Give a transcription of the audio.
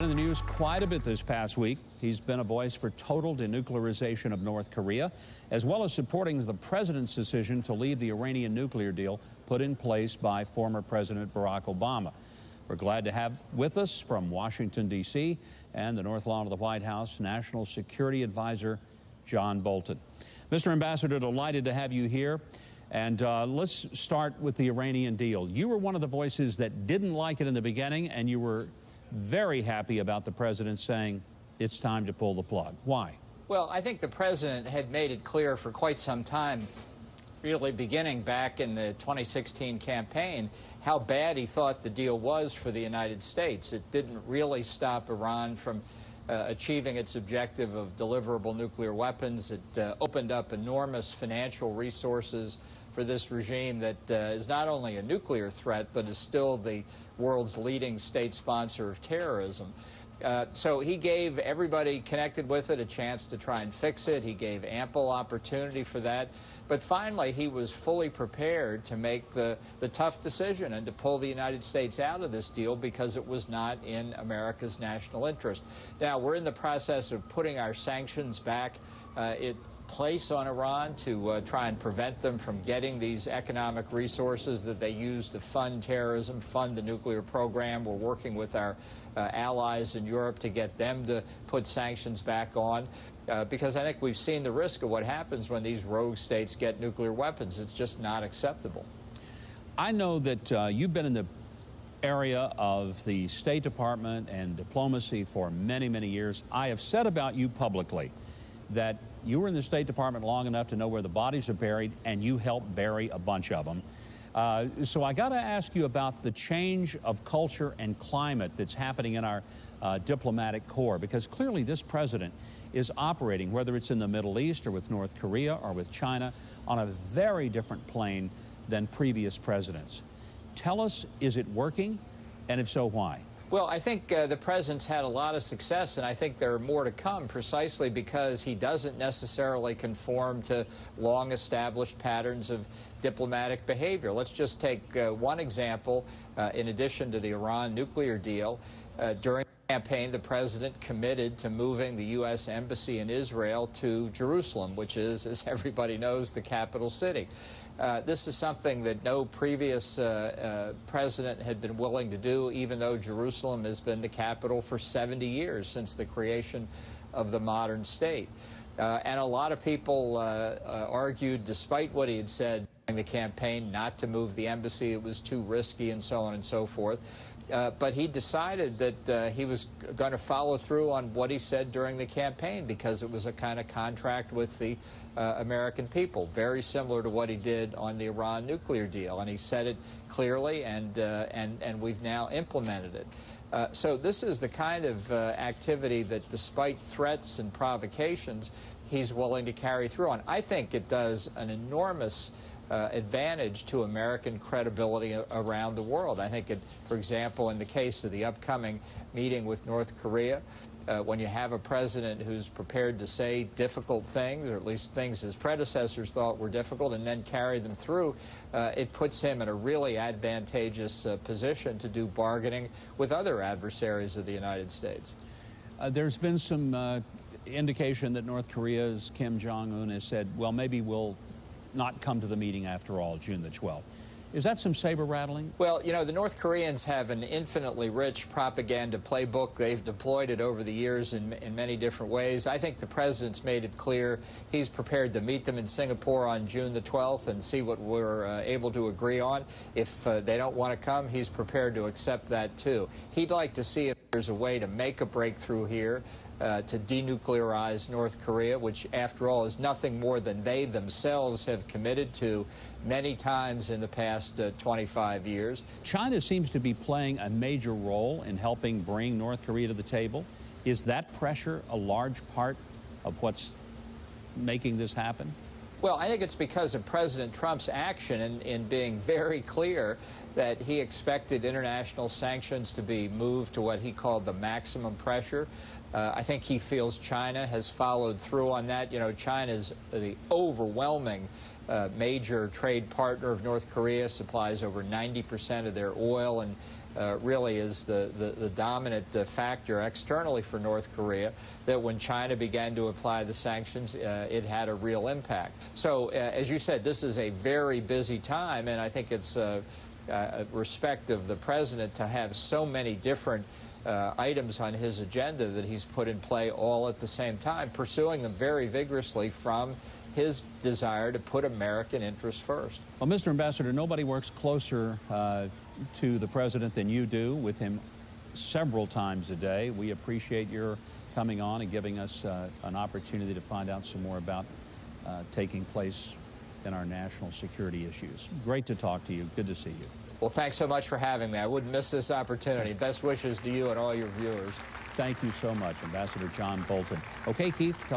In the news quite a bit this past week. He's been a voice for total denuclearization of North Korea, as well as supporting the president's decision to leave the Iranian nuclear deal put in place by former President Barack Obama. We're glad to have with us from Washington, D.C. and the North Lawn of the White House, National Security Advisor John Bolton. Mr. Ambassador, delighted to have you here. And let's start with the Iranian deal. You were one of the voices that didn't like it in the beginning, and you were very happy about the president saying it's time to pull the plug. Why? Well, I think the president had made it clear for quite some time, really beginning back in the 2016 campaign, how bad he thought the deal was for the United States. It didn't really stop Iran from achieving its objective of deliverable nuclear weapons. It opened up enormous financial resources for this regime that is not only a nuclear threat, but is still the world's leading state sponsor of terrorism. So he gave everybody connected with it a chance to try and fix it. He gave ample opportunity for that. But finally, he was fully prepared to make the tough decision and to pull the United States out of this deal because it was not in America's national interest. Now, we're in the process of putting our sanctions back in place on Iran to try and prevent them from getting these economic resources that they use to fund terrorism, fund the nuclear program. We're working with our allies in Europe to get them to put sanctions back on. Because I think we've seen the risk of what happens when these rogue states get nuclear weapons. It's just not acceptable. I know that you've been in the area of the State Department and diplomacy for many, many years. I have said about you publicly that you were in the State Department long enough to know where the bodies are buried, and you helped bury a bunch of them. So I got to ask you about the change of culture and climate that's happening in our diplomatic corps, because clearly this president is operating, whether it's in the Middle East or with North Korea or with China, on a very different plane than previous presidents. Tell us, is it working? And if so, why? Well, I think the president's had a lot of success, and I think there are more to come precisely because he doesn't necessarily conform to long-established patterns of diplomatic behavior. Let's just take one example. In addition to the Iran nuclear deal, during the campaign, the president committed to moving the U.S. Embassy in Israel to Jerusalem, which is, as everybody knows, the capital city. This is something that no previous president had been willing to do, even though Jerusalem has been the capital for 70 years since the creation of the modern state. And a lot of people argued, despite what he had said during the campaign, not to move the embassy. It was too risky and so on and so forth. But he decided that he was going to follow through on what he said during the campaign because it was a kind of contract with the American people, very similar to what he did on the Iran nuclear deal. And he said it clearly, and we've now implemented it. So this is the kind of activity that, despite threats and provocations, he's willing to carry through on. I think it does an enormous advantage to American credibility around the world. I think, for example, in the case of the upcoming meeting with North Korea, when you have a president who's prepared to say difficult things, or at least things his predecessors thought were difficult, and then carry them through, it puts him in a really advantageous position to do bargaining with other adversaries of the United States. There's been some indication that North Korea's Kim Jong-un has said, well, maybe we'll not come to the meeting after all, June the 12th. Is that some saber rattling? Well, you know, the North Koreans have an infinitely rich propaganda playbook. They've deployed it over the years in many different ways. I think the president's made it clear he's prepared to meet them in Singapore on June the 12th and see what we're able to agree on. If they don't want to come, he's prepared to accept that too. He'd like to see if there's a way to make a breakthrough here, to denuclearize North Korea, which, after all, is nothing more than they themselves have committed to many times in the past 25 years. China seems to be playing a major role in helping bring North Korea to the table. Is that pressure a large part of what's making this happen? Well, I think it's because of President Trump's action in being very clear that he expected international sanctions to be moved to what he called the maximum pressure. I think he feels China has followed through on that. You know, China's the overwhelming major trade partner of North Korea, supplies over 90% of their oil and really is the dominant factor externally for North Korea, that when China began to apply the sanctions, it had a real impact. So, as you said, this is a very busy time, and I think it's respect of the president to have so many different items on his agenda that he's put in play all at the same time, pursuing them very vigorously from his desire to put American interests first. Well, Mr. Ambassador, nobody works closer to the president than you do, with him several times a day. We appreciate your coming on and giving us an opportunity to find out some more about taking place in our national security issues. Great to talk to you. Good to see you. Well, thanks so much for having me. I wouldn't miss this opportunity. Best wishes to you and all your viewers. Thank you so much, Ambassador John Bolton. Okay, Keith, tell